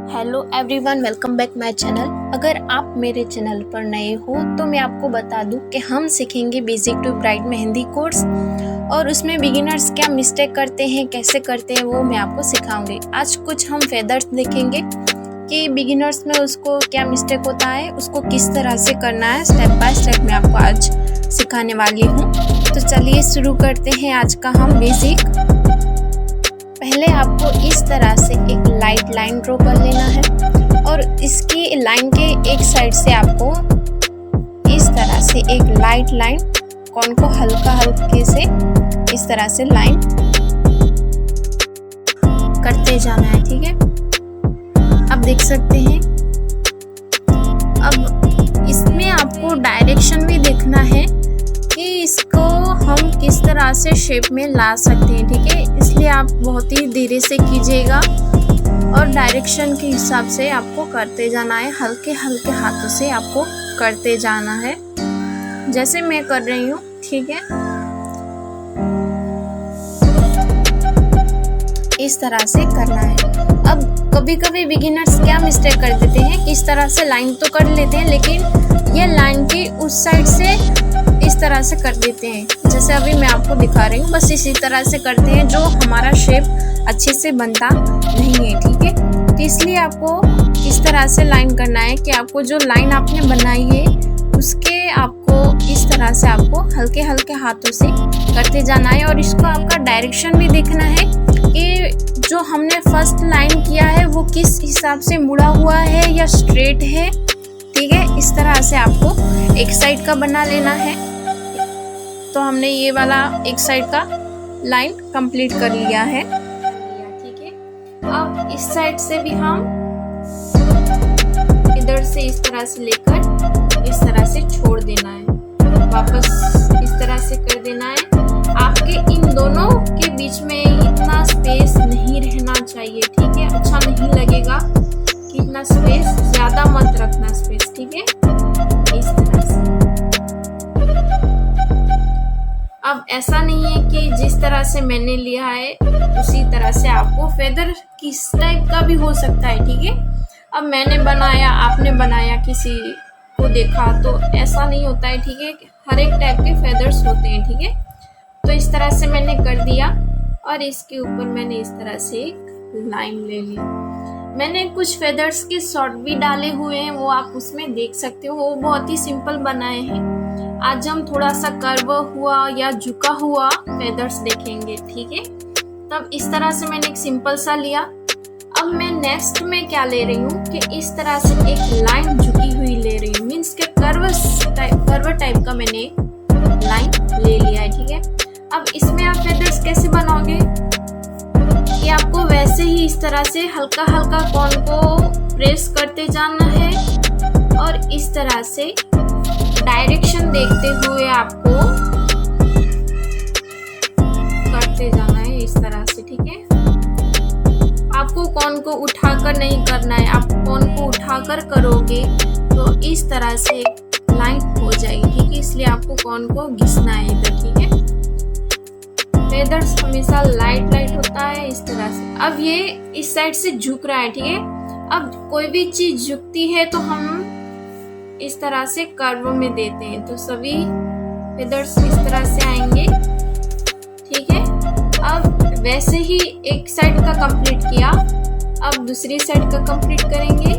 Hello everyone, welcome back my channel. अगर आप मेरे चैनल पर नए हो तो मैं आपको बता दूं कि हम सीखेंगे basic to bride mehndi course और उसमें बिगिनर्स क्या मिस्टेक करते हैं, कैसे करते हैं, वो मैं आपको सिखाऊंगी। आज कुछ हम फेदर्स देखेंगे कि बिगिनर्स में उसको क्या मिस्टेक होता है, उसको किस तरह से करना है। स्टेप बाय स्टेप मैं आपको आज सिखाने वाली हूँ। तो चलिए शुरू करते हैं आज का हम बेसिक। पहले आपको इस तरह से एक लाइट लाइन ड्रॉ कर लेना है और इसकी लाइन के एक साइड से आपको इस तरह से एक लाइट लाइन कॉन को हल्का हल्के से इस तरह से लाइन करते जाना है। ठीक है, अब देख सकते हैं। अब इसमें आपको डायरेक्शन भी देखना है कि इसको हम किस तरह से शेप में ला सकते हैं। ठीक है, इसलिए आप बहुत ही धीरे से कीजिएगा और डायरेक्शन के हिसाब से आपको करते जाना है। हल्के हल्के हाथों से आपको करते जाना है, जैसे मैं कर रही हूँ। ठीक है, इस तरह से करना है। अब कभी कभी बिगिनर्स क्या मिस्टेक कर देते हैं, इस तरह से लाइन तो कर लेते हैं लेकिन ये लाइन की उस साइड से इस तरह से कर देते हैं, जैसे अभी मैं आपको दिखा रही हूँ। बस इसी तरह से करते हैं जो हमारा शेप अच्छे से बनता नहीं है। ठीक है, तो इसलिए आपको इस तरह से लाइन करना है कि आपको जो लाइन आपने बनाई है उसके आपको इस तरह से आपको हल्के हल्के हाथों से करते जाना है। और इसको आपका डायरेक्शन भी देखना है कि जो हमने फर्स्ट लाइन किया है वो किस हिसाब से मुड़ा हुआ है या स्ट्रेट है। ठीक है, इस तरह से आपको एक साइड का बना लेना है। तो हमने ये वाला एक साइड का लाइन कंप्लीट कर लिया है। ठीक है, अब इस साइड से भी हम इधर से इस तरह से लेकर इस तरह से छोड़ देना है, वापस इस तरह से कर देना है। आपके इन दोनों के बीच में इतना स्पेस नहीं रहना चाहिए। ठीक है, अच्छा नहीं लगेगा कि इतना स्पेस, ज्यादा मत रखना स्पेस। ठीक है, इस तरह से। अब ऐसा नहीं है कि जिस तरह से मैंने लिया है उसी तरह से आपको फेदर किस टाइप का भी हो सकता है। ठीक है, अब मैंने बनाया, आपने बनाया, किसी को देखा, तो ऐसा नहीं होता है। ठीक है, हर एक टाइप के फेदर्स होते हैं। ठीक है, तो इस तरह से मैंने कर दिया और इसके ऊपर मैंने इस तरह से एक लाइन ले ली। मैंने कुछ फेदर्स के शॉर्ट भी डाले हुए हैं, वो आप उसमें देख सकते हो। वो बहुत ही सिंपल बनाए हैं। आज हम थोड़ा सा कर्व हुआ या झुका हुआ फेदर्स देखेंगे। ठीक है, तब इस तरह से मैंने एक सिंपल सा लिया। अब मैं नेक्स्ट में क्या ले रही हूँ कि इस तरह से एक लाइन झुकी हुई ले रही हूँ, मीन्स के कर्व टाइप का मैंने लाइन ले लिया है। ठीक है, अब इसमें आप फेदर्स कैसे बनाओगे कि आपको वैसे ही इस तरह से हल्का हल्का कॉन को प्रेस करते जाना है और इस तरह से डायरेक्शन देखते हुए आपको करते जाना है इस तरह से। ठीक है, आपको कॉन को उठाकर नहीं करना है। आप कॉन को उठाकर करोगे तो इस तरह से लाइन हो जाएगी। ठीक है, इसलिए आपको कॉन को घिसना है इधर। ठीक है, फेदर्स हमेशा लाइट लाइट होता है इस तरह से। अब ये इस साइड से झुक रहा है। ठीक है, अब कोई भी चीज झुकती है तो हम इस तरह से कर्व में देते हैं, तो सभी फेदर्स इस तरह से आएंगे। ठीक है, अब वैसे ही एक साइड का कंप्लीट किया, अब दूसरी साइड का कंप्लीट करेंगे।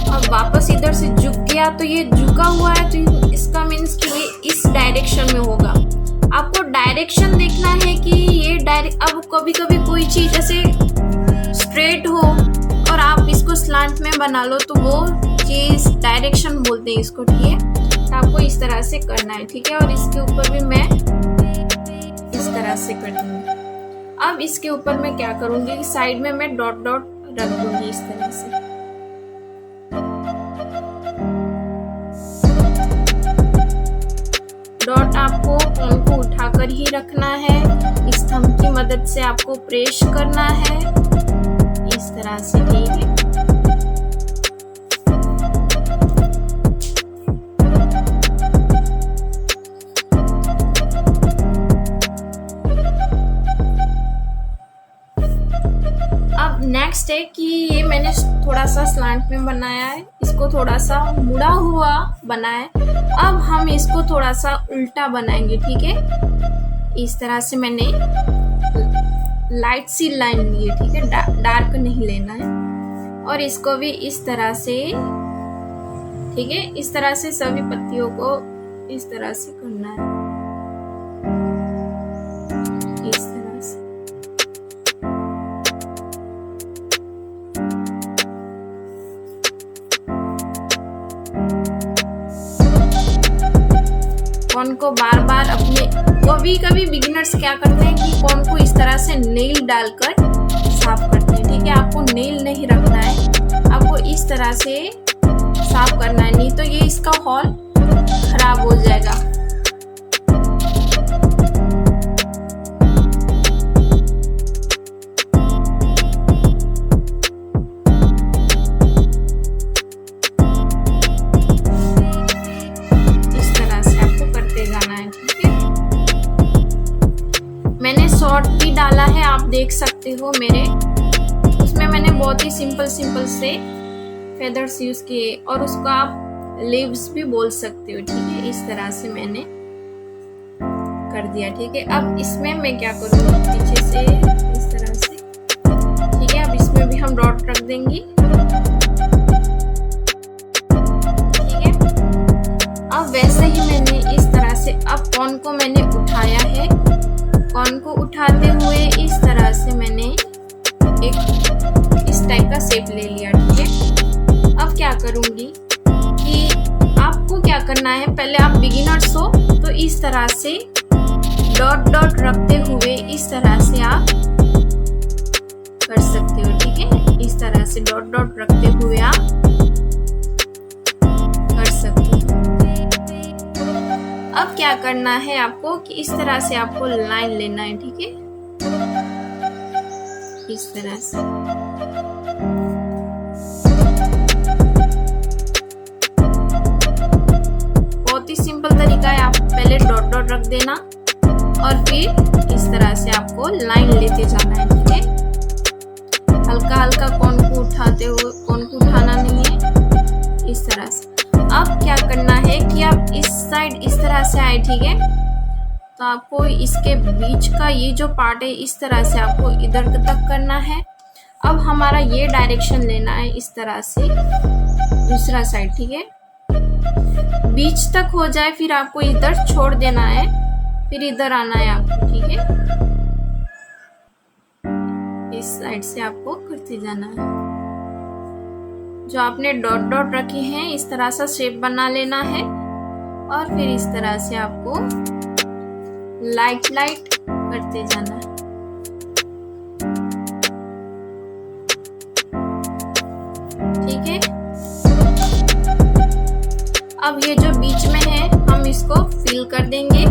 अब वापस इधर से झुक गया, तो ये झुका हुआ है, तो इसका मीन्स कि ये इस डायरेक्शन में होगा। आपको डायरेक्शन देखना है कि ये अब कभी कभी कोई चीज ऐसे स्ट्रेट हो और आप इसको स्लांट में बना लो तो वो चीज डायरेक्शन बोलते हैं इसको। ठीक है, तो आपको इस तरह से करना है। ठीक है, और इसके ऊपर भी मैं इस तरह से कर दूंगी। अब इसके ऊपर मैं क्या करूंगी, साइड में मैं डॉट डॉट रख दूंगी इस तरह से। डॉट आपको कॉन को उठाकर ही रखना है, इस थंब की मदद से आपको प्रेस करना है इस तरह से। ठीक है, नेक्स्ट है कि ये मैंने थोड़ा सा स्लांट में बनाया है, इसको थोड़ा सा मुड़ा हुआ बनाया है। अब हम इसको थोड़ा सा उल्टा बनाएंगे, ठीक है। इस तरह से मैंने लाइट सी लाइन ली है, ठीक है, डार्क नहीं लेना है। और इसको भी इस तरह से, ठीक है, इस तरह से सभी पत्तियों को इस तरह से करना है, इस तरह से। कॉर्न को बार बार अपने, कभी बिगिनर्स क्या करते हैं कि कॉर्न को इस तरह से नेल डालकर साफ करते हैं, ठीक है। आपको नेल नहीं रखना है, आपको इस तरह से साफ करना है, नहीं तो ये इसका हॉल खराब हो जाएगा। इस तरह से आपको करते जाना है, ठीक है। मैंने शॉर्ट भी डाला है, आप देख सकते हो मेरे, उसमें मैंने बहुत ही सिंपल से फेदर्स यूज किए, और उसको आप लीव्स भी बोल सकते हो, ठीक है। इस तरह से मैंने कर दिया, ठीक है। अब इसमें मैं क्या करूँगी, पीछे से इस तरह से, ठीक है। अब इसमें भी हम डॉट रख देंगे, ठीक है। अब वैसे ही मैंने इस तरह से, अब कॉर्न को मैंने उठाया है, कॉर्न को उठाते हुए इस तरह से मैंने एक इस टाइप का शेप ले लिया, ठीक है। अब क्या करूंगी कि आपको क्या करना है, पहले आप बिगिनर्स हो तो इस तरह से डॉट रखते हुए इस तरह से आप कर सकते हो, ठीक है। इस तरह से डॉट रखते हुए आप कर सकते हो। अब क्या करना है आपको कि इस तरह से आपको लाइन लेना है, ठीक है, इस तरह से। बहुत ही सिंपल तरीका है, आप पहले डॉट रख देना और फिर इस तरह से आपको लाइन लेते जाना है, ठीक है। हल्का कॉर्न को उठाते हुए, कॉर्न को उठाना नहीं है, इस तरह से। अब क्या करना है कि आप इस साइड इस तरह से आए, ठीक है, तो आपको इसके बीच का ये जो पार्ट है इस तरह से आपको इधर तक करना है। अब हमारा ये डायरेक्शन लेना है इस तरह से, दूसरा साइड, ठीक है, बीच तक हो जाए, फिर आपको इधर छोड़ देना है, फिर इधर आना है आपको, ठीक है। इस साइड से आपको करते जाना है। जो आपने डॉट रखे हैं इस तरह सा शेप बना लेना है, और फिर इस तरह से आपको लाइट करते जाना है। ठीक है, अब ये जो बीच में है हम इसको फिल कर देंगे।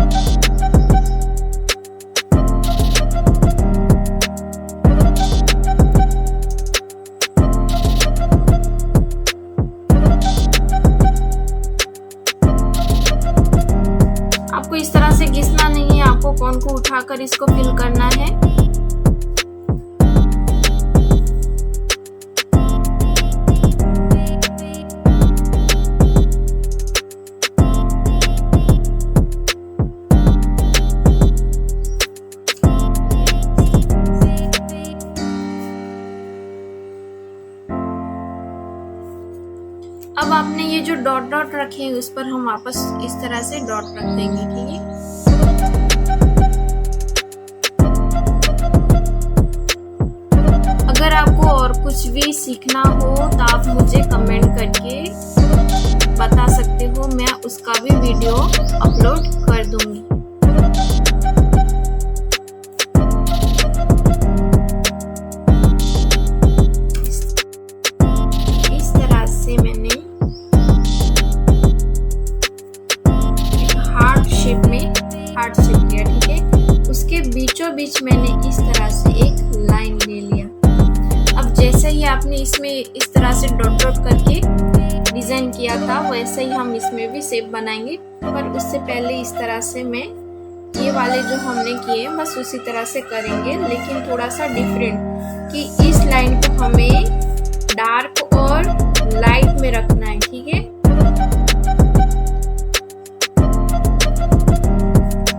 आपको इस तरह से घिसना नहीं है, आपको कॉर्न को उठाकर इसको फिल करना है। अब आपने ये जो डॉट रखे हैं उस पर हम वापस इस तरह से डॉट रख देंगे, ठीक है। अगर आपको और कुछ भी सीखना हो तो आप मुझे कमेंट करके बता सकते हो, मैं उसका भी वीडियो अपलोड कर दूंगी। इस तरह से मैंने हार्ट शेप किया, ठीक है। उसके बीचों बीच मैंने इस तरह से एक लाइन ले लिया। अब जैसे ही आपने इसमें इस तरह से डॉट करके डिजाइन किया था वैसे ही हम इसमें भी शेप बनाएंगे, पर उससे पहले इस तरह से मैं ये वाले जो हमने किए बस उसी तरह से करेंगे, लेकिन थोड़ा सा डिफरेंट कि इस लाइन को हमें डार्क और लाइट में रखना है। ठीक है,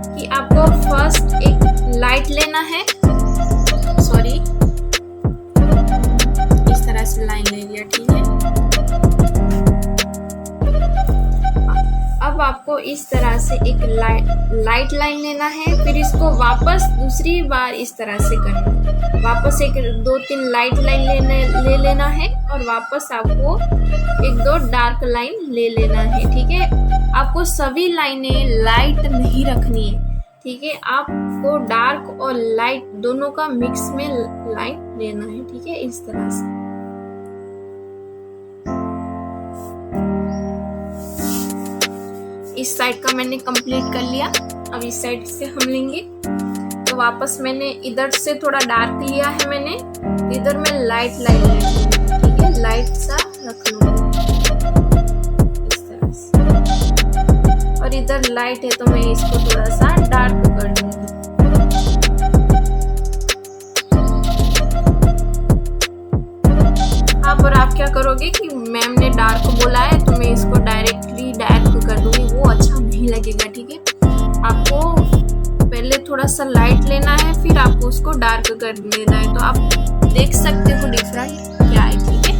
कि आपको फर्स्ट एक लाइट लेना है, सॉरी इस तरह से लाइन ले लिया। ठीक है, अब आपको इस तरह से एक लाइट लाइन लेना है, फिर इसको वापस दूसरी बार इस तरह से करना है। वापस एक 2-3 लाइट लाइन ले लेना है और वापस आपको 1-2 डार्क लाइन ले लेना है। ठीक है, आपको सभी लाइनें लाइट नहीं रखनी है। ठीक है, आपको डार्क और लाइट दोनों का मिक्स में लाइन लेना है। ठीक है, इस तरह से। इस साइड का मैंने कंप्लीट कर लिया। अब इस साइड से हम लेंगे, तो वापस मैंने इधर से थोड़ा डार्क लिया है मैंने, इधर मैं लाइट लाइन ले लूंगी। ठीक है, लाइट सा रख लूंगी इस तरह से, और इधर लाइट है तो मैं इसको थोड़ा सा डार्क कर दूंगी। हाँ, पर आप क्या करोगे कि मैम ने डार्क बोला है तो मैं इसको डायरेक्टली डार्क कर दूंगी, वो अच्छा नहीं लगेगा। ठीक है, आपको पहले थोड़ा सा लाइट लेना है, फिर आपको उसको डार्क कर देना है। तो आप देख सकते हो डिफरेंट क्या है। ठीक है,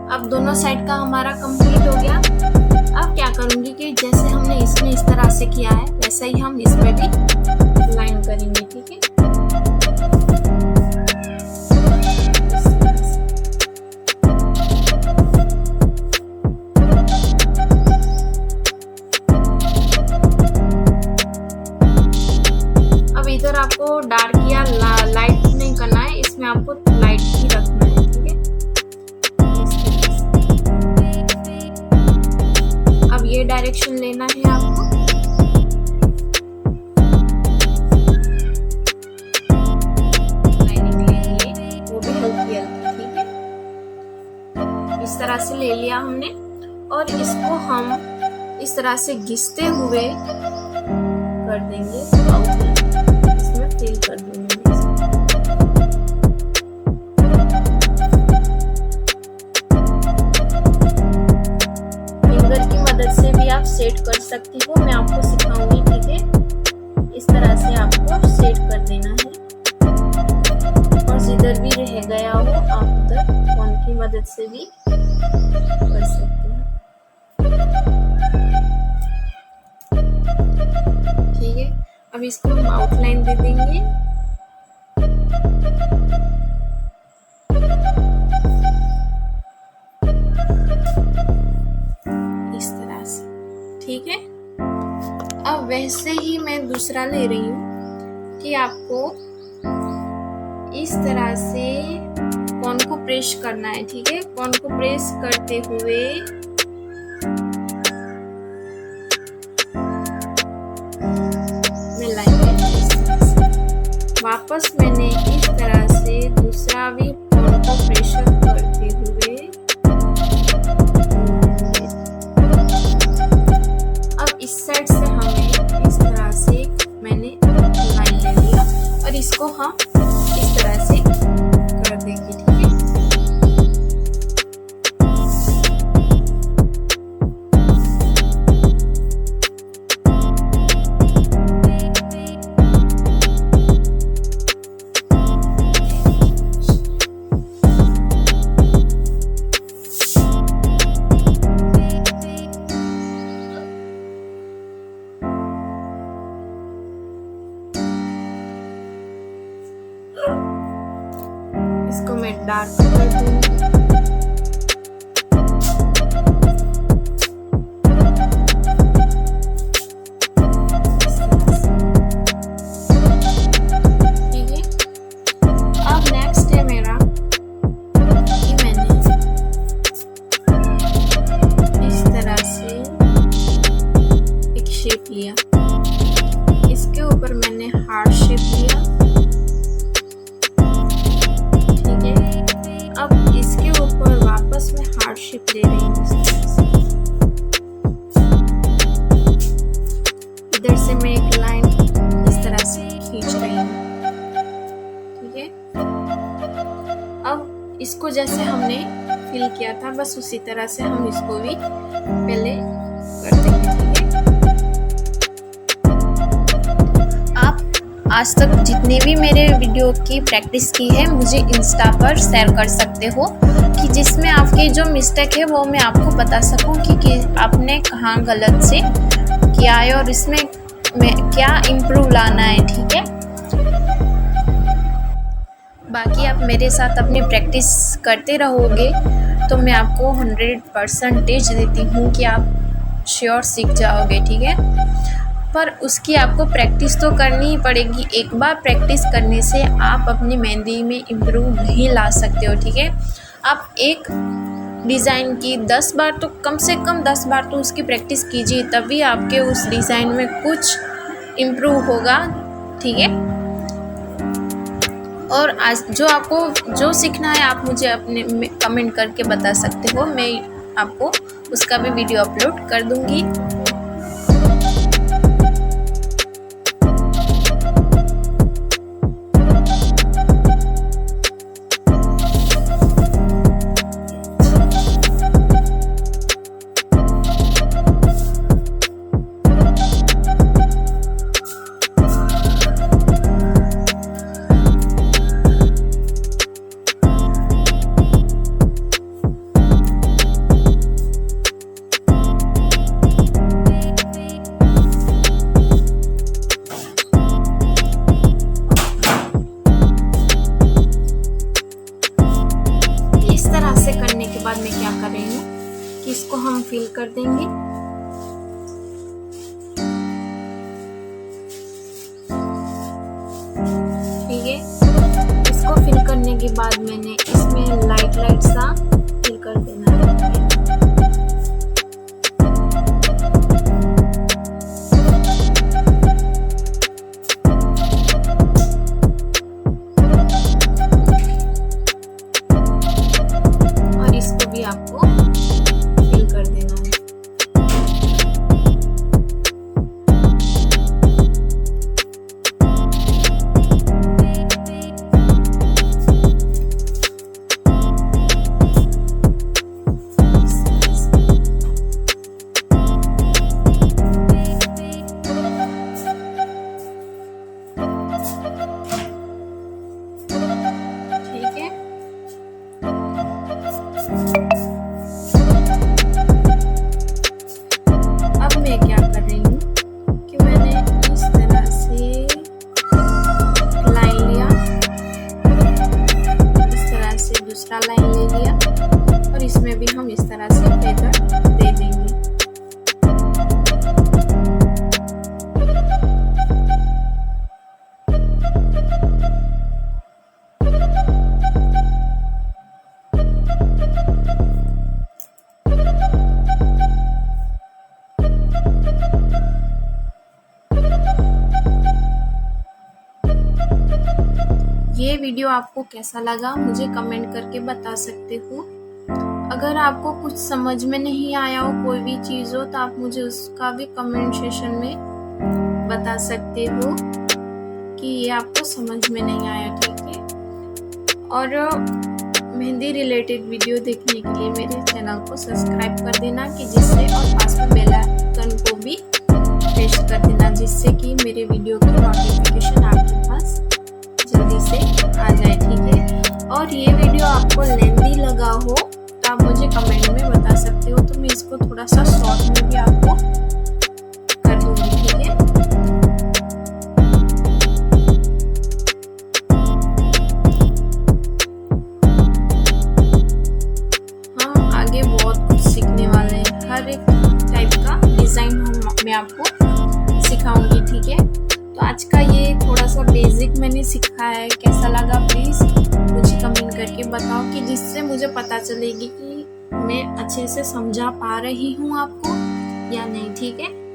अब दोनों साइड का हमारा कंप्लीट हो गया। अब क्या करूंगी कि जैसे हमने इसमें इस तरह से किया है वैसा ही हम इसमें भी लाइन करेंगे। ठीक है, अब इधर आपको डार्क या लाइट नहीं करना है, इसमें आपको लाइट ही रखना है। ये डायरेक्शन लेना है आपको। लाइनिंग लेंगे, वो भी हल्की हल्की। ठीक है, इस तरह से ले लिया हमने, और इसको हम इस तरह से घिसते हुए कर देंगे, इसमें फिल कर देंगे। से भी आप सेट कर सकती हो, मैं आपको सिखाऊंगी। ठीक है, इस तरह से आपको सेट कर देना है, और जिधर भी रह गया हो आप उधर फोन की मदद से भी कर सकते हो। ठीक है, अब इसको हम आउटलाइन दे देंगे। ठीक है, अब वैसे ही मैं दूसरा ले रही हूँ कि आपको इस तरह से कोन को प्रेस करना है। ठीक है, कोन को प्रेस करते हुए मैं लाइन वापस मैंने इस तरह से दूसरा भी कोन को प्रेशर करते हुए इस साइड से हमें इस तरह से मैंने लाइन ले लिया, और इसको हम इस तरह से कर देंगे। ठीक है, इसको मैं डार्क कर दूंगी। ठीक है, अब नेक्स्ट है मेरा कि मैंने इस तरह से एक शेप लिया। इसके ऊपर मैंने हार्ट शेप लिया, ठीक है। अब इसके ऊपर वापस मैं हार्ट शेप ले रही हूँ। इधर से मैं एक लाइन इस तरह से खींच रही हूँ, ठीक है। अब इसको जैसे हमने फिल किया था बस उसी तरह से हम इसको भी पहले कर देंगे, ठीक है। आप आज तक जितने भी मेरे वीडियो की प्रैक्टिस की है मुझे इंस्टा पर शेयर कर सकते हो, कि जिसमें आपकी जो मिस्टेक है वो मैं आपको बता सकूं कि आपने कहाँ गलत से किया है और इसमें क्या इम्प्रूव लाना है, ठीक है। बाकी आप मेरे साथ अपनी प्रैक्टिस करते रहोगे तो मैं आपको 100% देती हूँ कि आप श्योर सीख जाओगे, ठीक है। पर उसकी आपको प्रैक्टिस तो करनी ही पड़ेगी। एक बार प्रैक्टिस करने से आप अपनी मेहंदी में इम्प्रूव नहीं ला सकते हो, ठीक है। आप एक डिज़ाइन की 10 बार तो कम से कम 10 बार तो उसकी प्रैक्टिस कीजिए, तभी आपके उस डिज़ाइन में कुछ इम्प्रूव होगा, ठीक है। और आज जो आपको जो सीखना है आप मुझे अपने कमेंट करके बता सकते हो, मैं आपको उसका भी वीडियो अपलोड कर दूंगी। करने के बाद मैं क्या कर रही हूँ कि इसको हम फिल कर देंगे, ठीक है। इसको फिल करने के बाद मैंने इसमें लाइट सा फिल कर देना है, आपको फिल कर देना है। ठीक है, दूसरा लाइन ले लिया और इसमें भी हम इस तरह से फेदर दे देंगे। ये वीडियो आपको कैसा लगा मुझे कमेंट करके बता सकते हो। अगर आपको कुछ समझ में नहीं आया हो, कोई भी चीज़ हो, तो आप मुझे उसका भी कमेंट सेशन में बता सकते हो कि ये आपको समझ में नहीं आया, ठीक है। और मेहंदी रिलेटेड वीडियो देखने के लिए मेरे चैनल को सब्सक्राइब कर देना कि जिससे, और पास में बेल आइकन को भी प्रेस कर देना जिससे कि मेरे वीडियो की नोटिफिकेशन आपके पास जल्दी से आ जाए, ठीक है। और ये वीडियो आपको लेंथी लगा हो तो आप मुझे कमेंट में बता सकते हो, तो मैं इसको थोड़ा सा शॉर्ट में भी आपको कर दूंगी, ठीक है। हम आगे बहुत कुछ सीखने वाले हैं, हर एक टाइप का डिज़ाइन मैं आपको सिखाऊंगी, ठीक है। तो आज का ये थोड़ा सा बेसिक मैंने सीखा है, कैसा लगा प्लीज़ मुझे कमेंट करके बताओ कि जिससे मुझे पता चलेगी कि मैं अच्छे से समझा पा रही हूँ आपको या नहीं, ठीक है।